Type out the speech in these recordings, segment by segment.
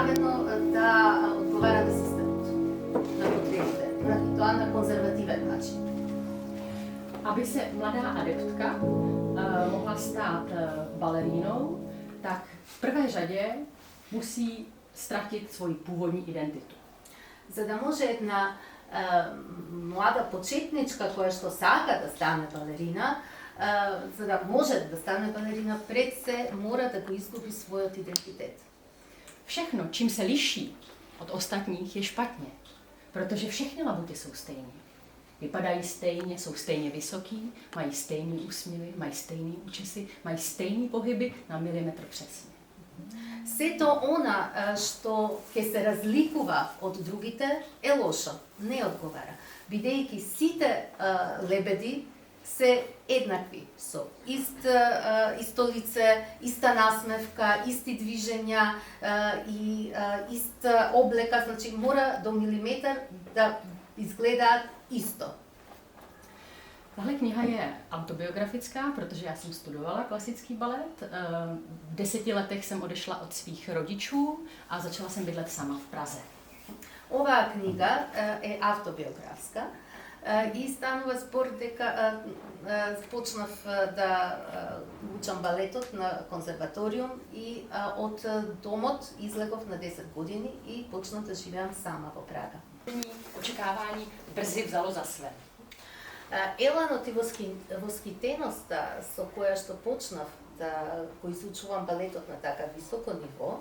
поставено да одговара на системот, на потребите, и тоа на конзервативен начин. Aby se mladá adeptka mohla stát balerínou, tak v prvé řadě musí ztratit svoji původní identitu. За да може една млада почетничка која што сака да стане балерина, за да може да стане балерина, пред се мора да го изгуби својот идентитет. Všechno, čím se liší od ostatních, je špatně, protože všechny labuty jsou stejné. Vypadají stejně, jsou stejně vysoký, mají stejný úsměvy, mají stejný účesy, mají stejný pohyby na milimetr přesně. Сето она што ќе се разликува од другите е лошо, не одговара, бидејќи сите лебеди се еднакви, со исто лице, иста насмевка, исти движења и иста облека, значи мора до милиметар да изгледаат исто. Tahle kniha je autobiografická, protože já jsem studovala klasický balet. V 10 letech jsem odešla od svých rodičů a začala jsem bydlet sama v Praze. Оваа книга е автобиографска и станува спор дека почнав да учам балетот на конзерваториум и од домот излегов на 10 години и почнав да живеам сама во Прага. Očekávání brzy vzalo za své. Еленот и восхитеноста со која што почнав да го изучувам балетот на така високо ниво,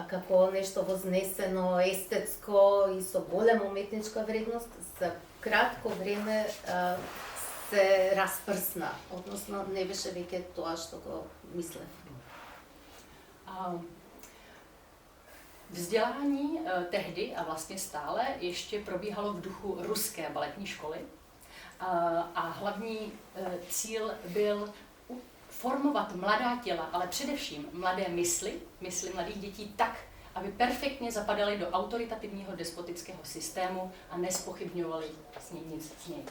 како нешто вознесено, естетско и со голема уметничка вредност, за кратко време се распрсна, односно не беше веќе тоа што го мислев. Vzdělání tehdy a vlastně stále ještě probíhalo v duchu ruské baletní školy a hlavní cíl byl formovat mladá těla, ale především mladé mysli mladých dětí tak, aby perfektně zapadaly do autoritativního despotického systému a nespochybňovali vlastně nic z něj.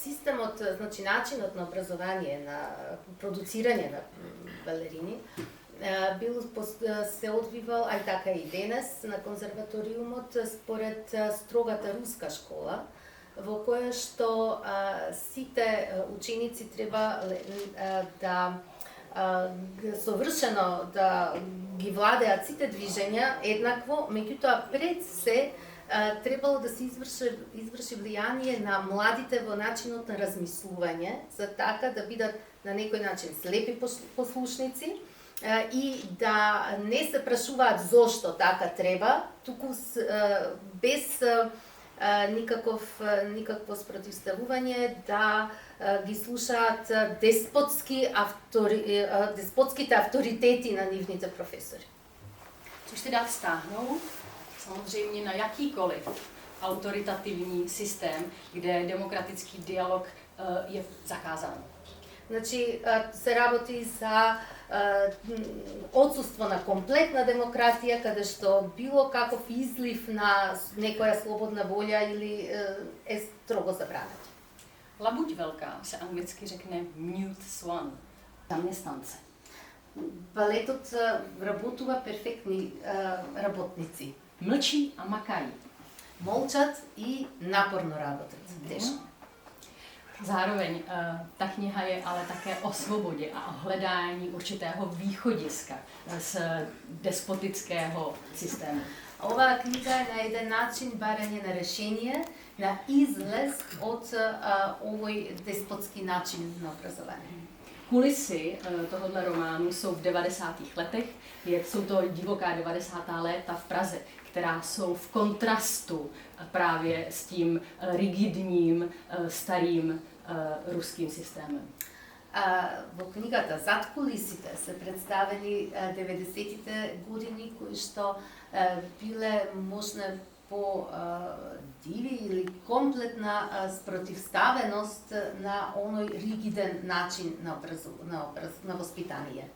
Системот, значи начинот на образование, на продуцирање на балерини, се одвивал, а и така и денес, на конзерваториумот според строгата руска школа, во која што сите ученици треба да совршено да ги владеат сите движења еднакво, меѓутоа пред се требало да се изврши влијание на младите во начинот на размислување, за така да бидат на некој начин слепи послушници и да не се прашуваат зошто така треба, туку без никакво спротивставување да ги слушаат деспотските авторитети на нивните професори. Což se dá vztáhnout samozřejmě na jakýkoliv autoritativní systém, kde demokratický dialog je zakázán. Значи се работи за отсуство на комплетна демократија, каде што било каков излив на некоја слободна волја или е строго забрането. Labuť velká se anglicky řekne mute swan, zaměstnance. Балетот работува перфектни работници. Mlčí a makají. Молчат и напорно работат. Тешко. Zároveň ta kniha je ale také o svobodě a o hledání určitého východiska z despotického systému. Оваа книга е на еден начин барање на решение, на излез од овој деспотски начин на образование. Kulisy tohoto románu jsou v 90. letech, jsou to divoká 90. léta v Praze, která jsou v kontrastu právě s tím rigidním, starým ruským systémem. Во книгата Зад кулисите се представени 90-тите години кои што биле можне по диви или комплетна спротивставеност на оној ригиден начин на воспитание.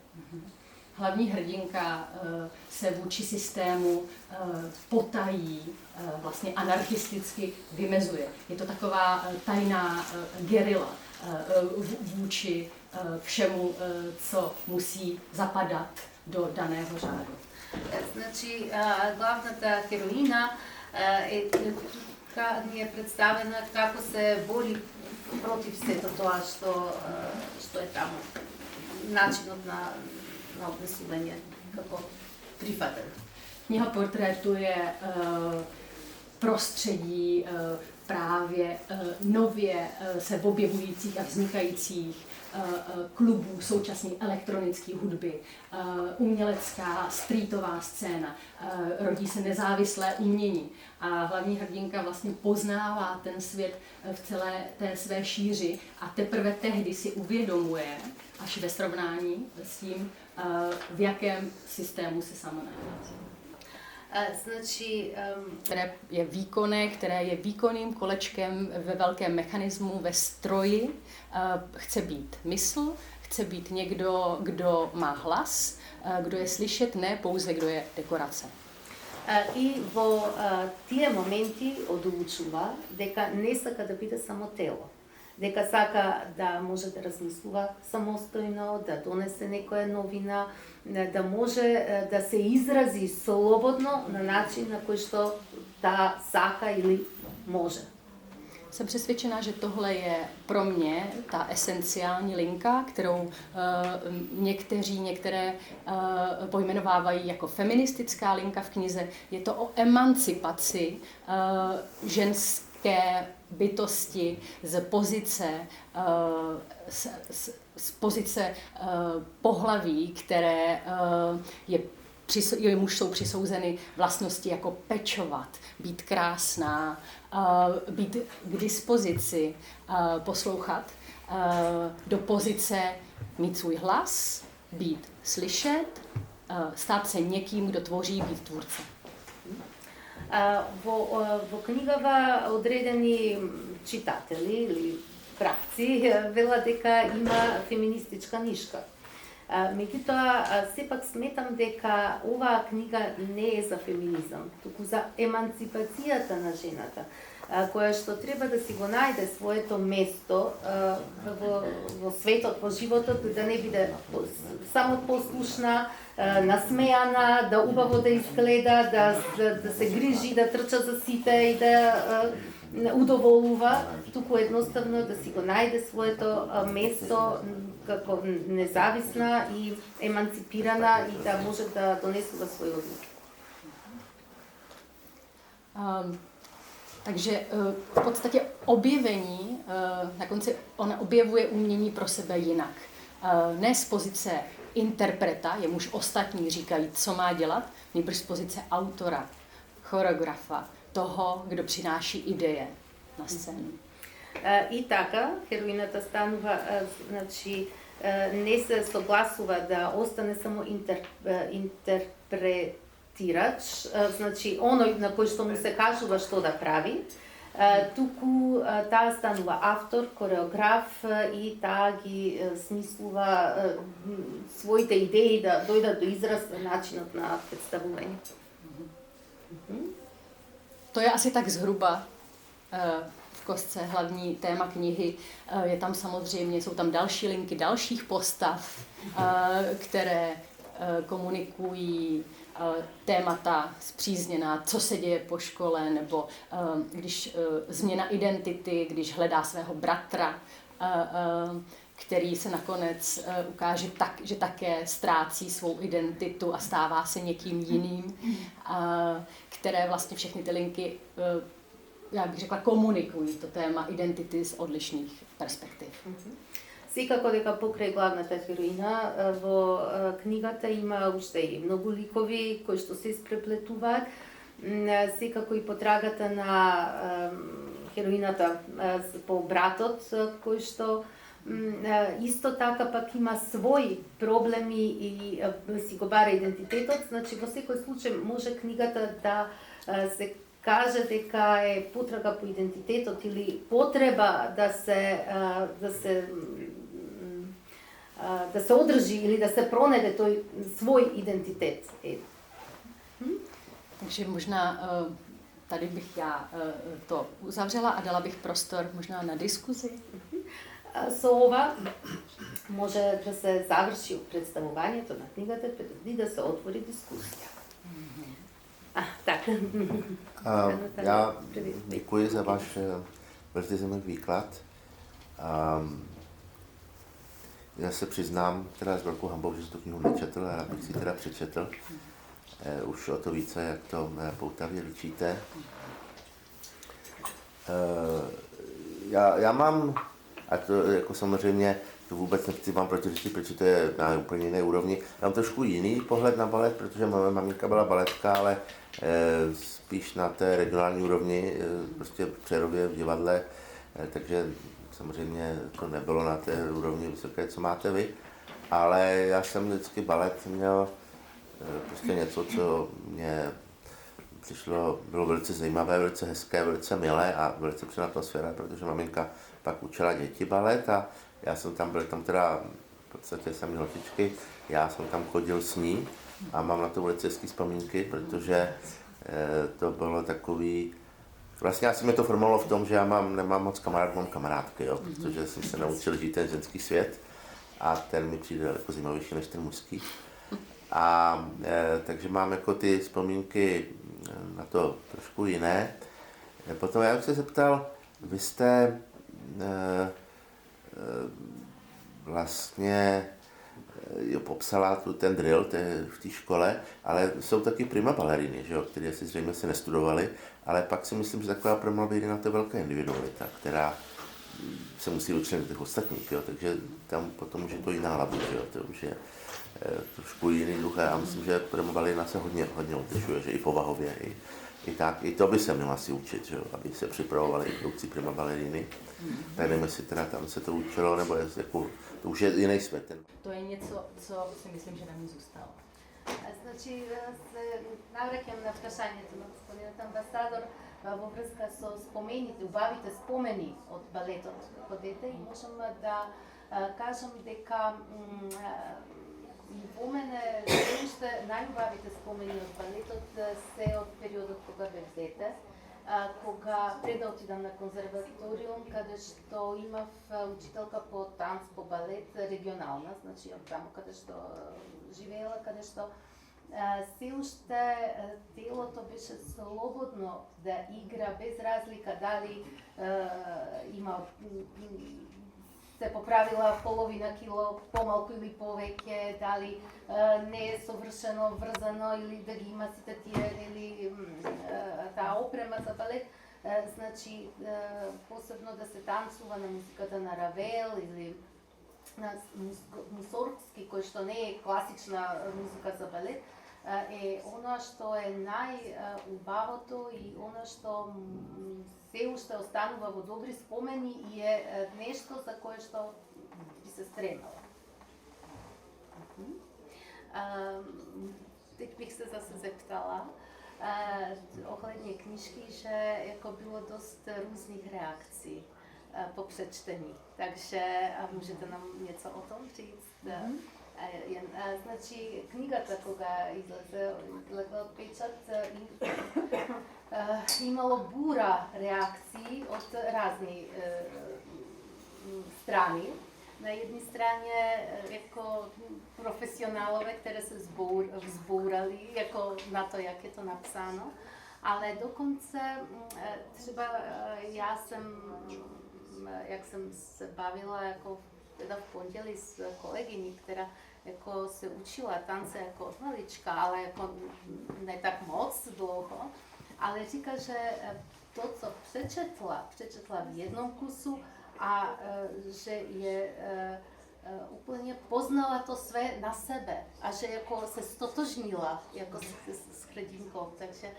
Hlavní hrdinka se vůči systému potají, vlastně anarchisticky vymezuje. Je to taková tajná gerila vůči všemu, co musí zapadat do daného řádu. Значи, главната героина ни е представена како се бори против сето тоа што е таму. Начинот на обнесување како прифатен. Kniha portrétuje prostředí právě nově se objevujících a vznikajících klubů současné elektronické hudby, umělecká streetová scéna, rodí se nezávislé umění a hlavní hrdinka vlastně poznává ten svět v celé té své šíři a teprve tehdy si uvědomuje, až ve srovnání s tím, v jakém systému se sama nachází. Значи, Které je výkonné, které je výkonným kolečkem ve velkém mechanismu, ve stroji. Chce být mysl, chce být někdo, kdo má hlas, kdo je slyšet, ne pouze kdo je dekorace. И во тие моменти одлучува дека не сака да биде само тело, дека сака да може да размислува самостојно, да донесе некоја новина, да може да се изрази слободно на начин на кој што да сака или може. Jsem přesvědčená, že tohle je pro mě ta esenciální linka, kterou některé pojmenovávají jako feministická linka v knize. Je to o emancipaci ženské bytosti z pozice pohlaví, které jemuž jsou přisouzeny vlastnosti jako pečovat, být krásná, být k dispozici, poslouchat, do pozice mít svůj hlas, být slyšet, stát se někým, kdo tvoří, být tvůrce. Во книгава одредени читатели или правци велат дека има феминистичка нишка. Меѓутоа, сепак сметам дека оваа книга не е за феминизам, туку за еманципацијата на жената, која што треба да си го најде своето место во светот, во животот, да не биде само послушна, насмејана, да убаво да изгледа, да се грижи, да трча за сите и да удоволува, туку едноставно да си го најде своето место како независна и еманципирана и да може да донесува своји одлуки. Takže v podstatě objevení, na konci ona objevuje umění pro sebe jinak. Ne z pozice interpreta, jemuž ostatní říkají, co má dělat, nýbrž z pozice autora, choreografa, toho, kdo přináší ideje na scénu. И така, хероината станува, значи, не се согласува да остане само интерпретирач, значи, оној на кој што му се кажува што да прави, туку таа станува автор, кореограф и таа ги смислува своите идеи да дојдат до израз на начинот на представување. To je asi tak zhruba v kostce hlavní téma knihy. Je tam samozřejmě, jsou tam další linky dalších postav, které komunikují témata spřízněná, co se děje po škole, nebo když změna identity, když hledá svého bratra, který se nakonec ukáže tak, že také ztrácí svou identitu a stává se někým jiným, které vlastně všechny ty linky, já bych řekla, komunikují to téma identity z odlišných perspektiv. Секако дека покрај главната хероина во книгата има уште и многу ликови кои што се испреплетуваат. Секако и потрагата на хероината по братот кој што исто така пак има своји проблеми и си го бара идентитетот, значи во секој случај може книгата да се каже дека е потрага по идентитетот или потреба да се одржи или да се пронеде тој свој идентитет. Takže možná tady bych já to uzavřela a dala bych prostor možná na diskuzi. Со ова може да се заврши представувањето на книгата преди да се отвори дискусија. Já děkuji za váš velice zajímavý výklad. Já se přiznám teda s velkou hanbou, že jsem tu knihu nečetl, a rád bych si teda přečetl. Už o to více, jak to poutavě líčíte. Já mám, a to jako samozřejmě, to vůbec nechci vám protiřečit, protože to je na úplně jiné úrovni. Já mám trošku jiný pohled na balet, protože moje maminka byla baletka, ale spíš na té regionální úrovni, prostě v Přerově, v divadle, takže samozřejmě to nebylo na té úrovni vysoké, co máte vy. Ale já jsem vždycky balet měl prostě něco, co mě přišlo, bylo velice zajímavé, velice hezké, velice milé a velice příjemná atmosféra, protože maminka pak učila děti balet a já jsem tam byl tam teda v podstatě samý holčičky, já jsem tam chodil s ní a mám na to velice hezké vzpomínky, protože to bylo takový, vlastně asi mě to formovalo v tom, že já nemám moc kamarádů, mám kamarádky, jo, protože jsem se naučil žít ten ženský svět a ten mi přijde jako zajímavější než ten mužský. A takže mám jako ty vzpomínky na to trošku jiné. Potom já bych se zeptal, vy jste vlastně popsala ten drill v té škole, ale jsou taky prima baleriny, že jo, které si zřejmě se nestudovali, ale pak si myslím, že taková prima balerina to je velká individualita, která se musí učit těch ostatních, jo, takže tam potom už je to jiná hlava, že jo, to už je trošku jiný druh a myslím, že prima balerina se hodně odlišuje, že i povahově, i to by se měla asi učit, že jo, aby se připravovali i produkci prima baleriny. Tak nevím, jestli teda tam se to učilo, nebo jako, to už je jiný svět. To je něco, co si myslím, že na mě zůstalo. Значи, се навраќам на прашањето на господинот амбасадор во врска со спомените, убавите спомени од балетот како дете и можам да кажам дека во мене уште најубавите спомени од балетот се од периодот кога бев дете, кога пред да отидам на конзерваториум, каде што имав учителка по танц, по балет, регионална, значи од таму каде што живеела, каде што се уште телото беше слободно да игра без разлика дали има се поправила половина кило помалку или повеќе, дали не е совршено врзано или да ги има сите тие или таа опрема за балет. Значи, посебно да се танцува на музиката на Равел или на Мусоргски, кој што не е класична музика за балет, е она што е најубавото и она што се уште останува во добри спомени и е нешто за кое што би се стремала. Тек бих се засе зептала охледње книжки, že jako bilo dost různých reakcí po přečtení. Takže můžete nám něco o tom říct? Значи, книгата кога излезе од печат имало бура реакции од разни страни. На едни страни еко професионалове, которые се взбурали еко на тоа як е то написано, але доконце треба jak jsem se bavila jako teda v pondělí s kolegyní, která jako se učila tance jako od malička, ale jako ne tak moc dlouho, ale říká, že to, co přečetla v jednom kusu a že je úplně poznala to své na sebe a že jako se stotožnila jako s hrdinkou, takže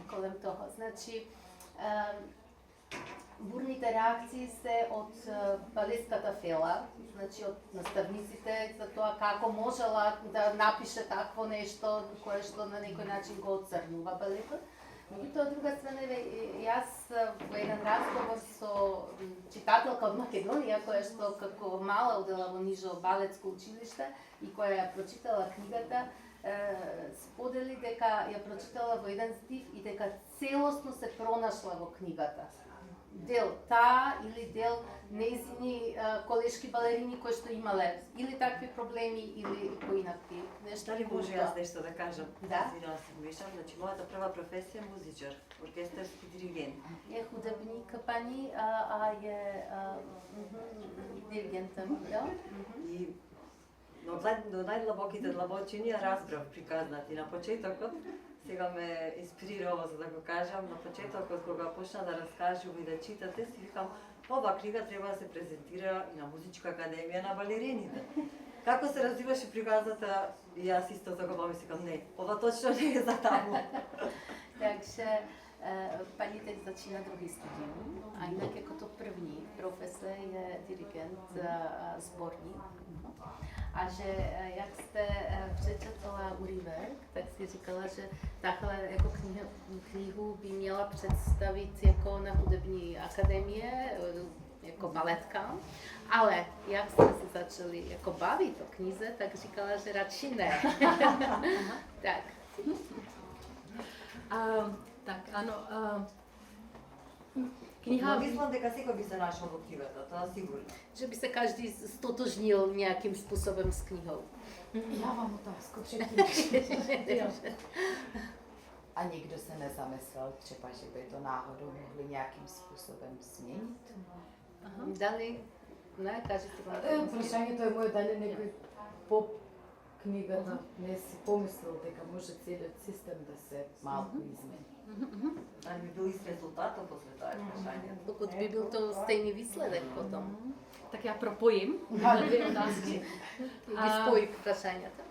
kolem toho. Znači, бурните реакции се од балетската фела, значи од наставниците за тоа како можела да напише такво нешто кое што на некој начин го оцрнува балетот. Меѓутоа, од друга страна, јас во еден разговор со читателка од Македонија, која што како мала одела во нижо балетско училиште и која ја прочитала книгата, сподели дека ја прочитала во еден стих и дека целосно се пронашла во книгата. дел таа или дел нејзини колешки балерини кои што имале или такви проблеми или поинакви нешто. Дали може јас нешто да кажам? Да. Извинувам се, мешам. Значи, мојата прва професија е музичар, оркестарски диригент. Е художник пани, а е диригентом, да? И до најдлабоките длабочини ја разбрав приказната и на почетокот, сега ме инспирирало за да го кажам, на почетокот кога почна да раскажувам и да читате, си викам, ова книга треба да се презентира и на Музичка академија на балерините. Како се развиваше приказната, и јас исто за го си викам, не, ова точно не е за таму. Takže paní teď začíná druhý studium a jinak jako to první profese je dirigent sborní. A že jak jste přečetla úryvek, tak si říkala, že takhle jako knihu by měla představit jako na hudební akademie, jako baletka, ale jak jsme se začali jako bavit o knize, tak říkala, že radši ne. Tak. Tak ano, kniha... Но мислам дека секој би се нашол во книгата, тоа сигурно. Že by se každý stotožnil nějakým způsobem s knihou. Já mám otázku předtím. A nikdo se nezamyslel třeba, že by to náhodou mohli nějakým způsobem změnit? Дали, не, кажете го. Прашањето е моје, дали некој по книгата не си помислил дека може целиот систем да се малку измени? Дали би бил ист резултатот после тоа прашање? Pokud by byl to stejný výsledek potom. Tak já propojím dvě otázky. Vyspoj prašaňata.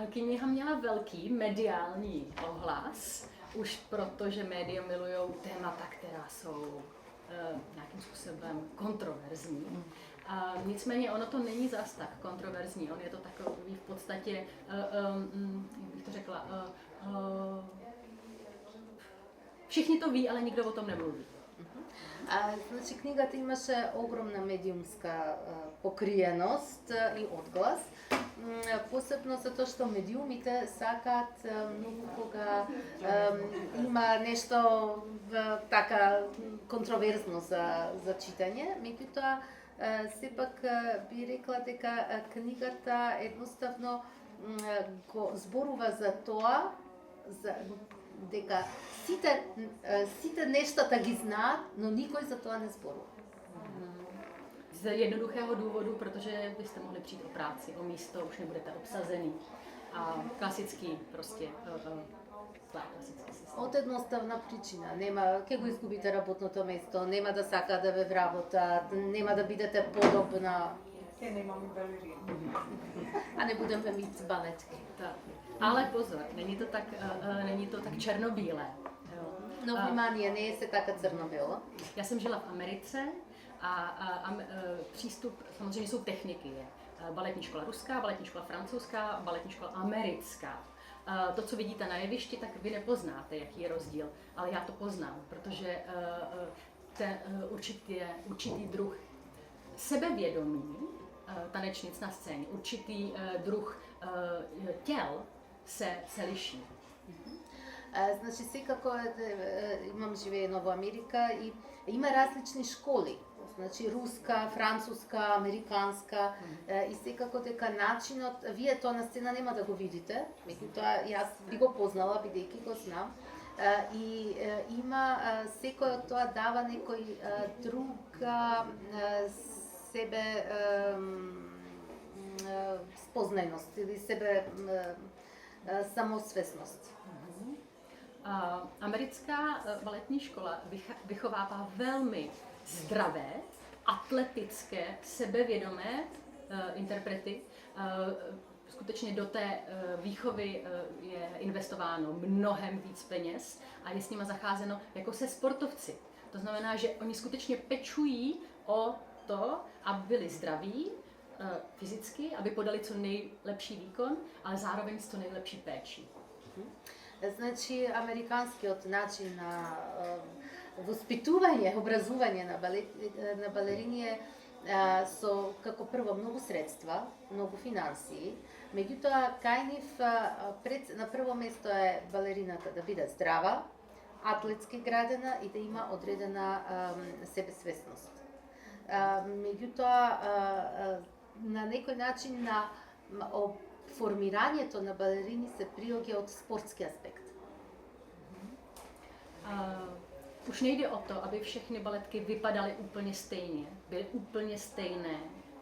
Kniha měla velký mediální ohlas, už proto, že média milují témata, která jsou nějakým způsobem kontroverzní. Nicméně ono to není zas tak kontroverzní, on je to takový v podstatě, jak bych to řekla, všichni to ví, ale nikdo o tom nemluví. Значи книгата имаше огромна медиумска покриеност и одглас, посебно затоа што медиумите сакаат многу кога има нешто така контроверзно за читање, меѓутоа сепак би рекла дека книгата едноставно го зборува за тоа, дека сите нештата ги знаат, но никој за тоа не зборува. Z jednoduchého důvodu, protože byste mohli přijít o práci, o místo, už nebudete obsazený. A klasický prostě klasický systém. Од едноставна причина, нема ќе го изгубите работното место, нема да сака да ве вработат, нема да бидете подобна. Ќе немаме балерини. А не budeme mít baletky. Tak. Ale pozor, není to tak černobílé. Jo. No vnímání не е се така црно-бело. Já jsem žila v Americe a přístup, samozřejmě jsou techniky. Je baletní škola ruská, baletní škola francouzská, baletní škola americká. To, co vidíte na jevišti, tak vy nepoznáte, jaký je rozdíl, ale já to poznám, protože určitý druh sebevědomí tanečnic na scéně, určitý druh těl se liší. Значи секако имам живеено во Америка и има различни школи. Значи руска, француска, американска и секако дека начинот, вие тоа на сцена нема да го видите, меѓутоа јас би го познала бидејќи го знам. И има секој од тоа дава некој друг себе спознаност или себе samosvesnost. Americká baletní škola vychovává velmi zdravé, atletické, sebevědomé interprety. Skutečně do té výchovy je investováno mnohem víc peněz a je s nima zacházeno jako se sportovci. To znamená, že oni skutečně pečují o to, aby byli zdraví, fyzicky, aby podali co nejlepší výkon, ale zároveň s co nejlepší péčí. Значи, американскиот начин на воспитување, образување на балерини е со како прво многу средства, многу финансии, меѓутоа кај нив на прво место е балерината да биде здрава, атлетски градена и да има одредена себесвесност. Меѓутоа, на некој начин на формирањето на балерини се приоѓа од спортски аспект. Už nejde o to, aby všechny baletky vypadaly úplně stejně, byly úplně stejné,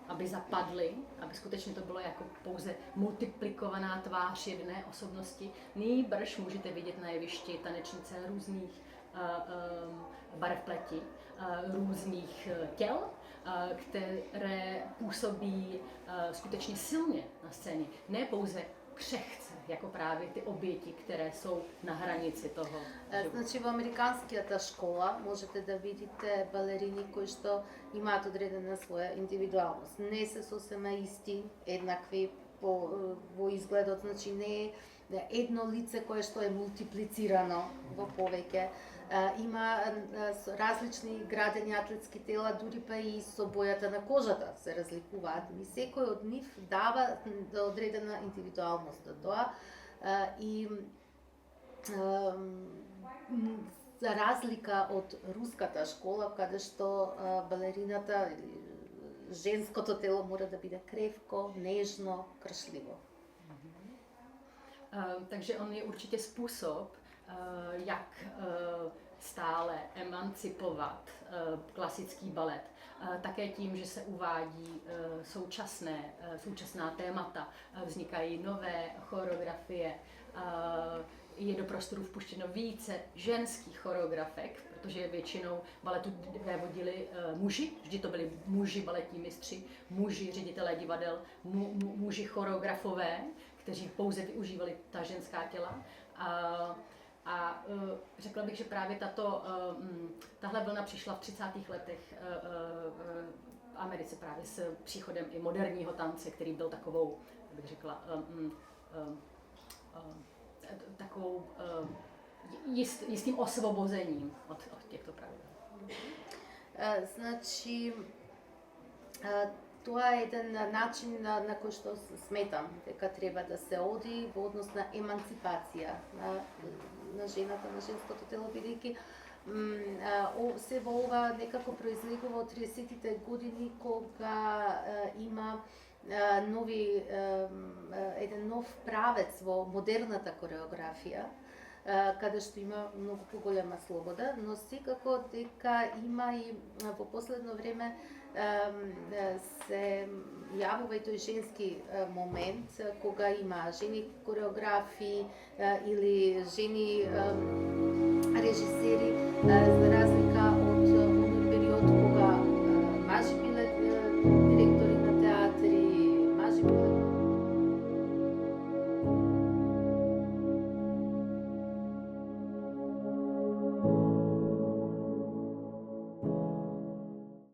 aby zapadly, aby skutečně to bylo jako pouze multiplikovaná tvář jedné osobnosti. Nýbrž můžete vidět na jevišti tanečnice různých barev pleti, různých těl, které působí skutečně silně na scéně, ne pouze křehce, jako právě ty oběti, které jsou na hranici toho. Значи во американската школа можете да видите балерини кои што имаат одредена своја индивидуалност. Не се сосема исти, еднакви во изгледот, значи не е едно лице кое што е мултиплицирано во повеќе. Има различни градени атлетски тела, дури па и со бојата на кожата се разликуваат. И секој од нив дава одредена индивидуалност до тоа. И за разлика од руската школа, каде што балерината, женското тело мора да биде кревко, нежно, кршливо. Takže on je určitě způsob, jak stále emancipovat klasický balet. Také tím, že se uvádí současná témata, vznikají nové choreografie, je do prostoru vpuštěno více ženských choreografek, protože většinou baletu vévodili muži, vždy to byli muži baletní mistři, muži ředitelé divadel, muži choreografové, kteří pouze využívali ta ženská těla. A řekla bych, že právě tahle vlna přišla v 30. letech v Americe právě s příchodem i moderního tance, který byl takovou, bych řekla, takovou jistým osvobozením od těchto pravidel. Значи, тоа е еден начин на кој што сметам дека треба да се оди во однос на еманципација на жената, на женското тело, бидејќи се во ова некако произлегува од 30-тите години, кога има еден нов правец во модерната кореографија, каде што има многу поголема слобода, но секако дека има и во последно време се јавува и тој женски момент, кога има жени кореографи или жени режисери, за разлика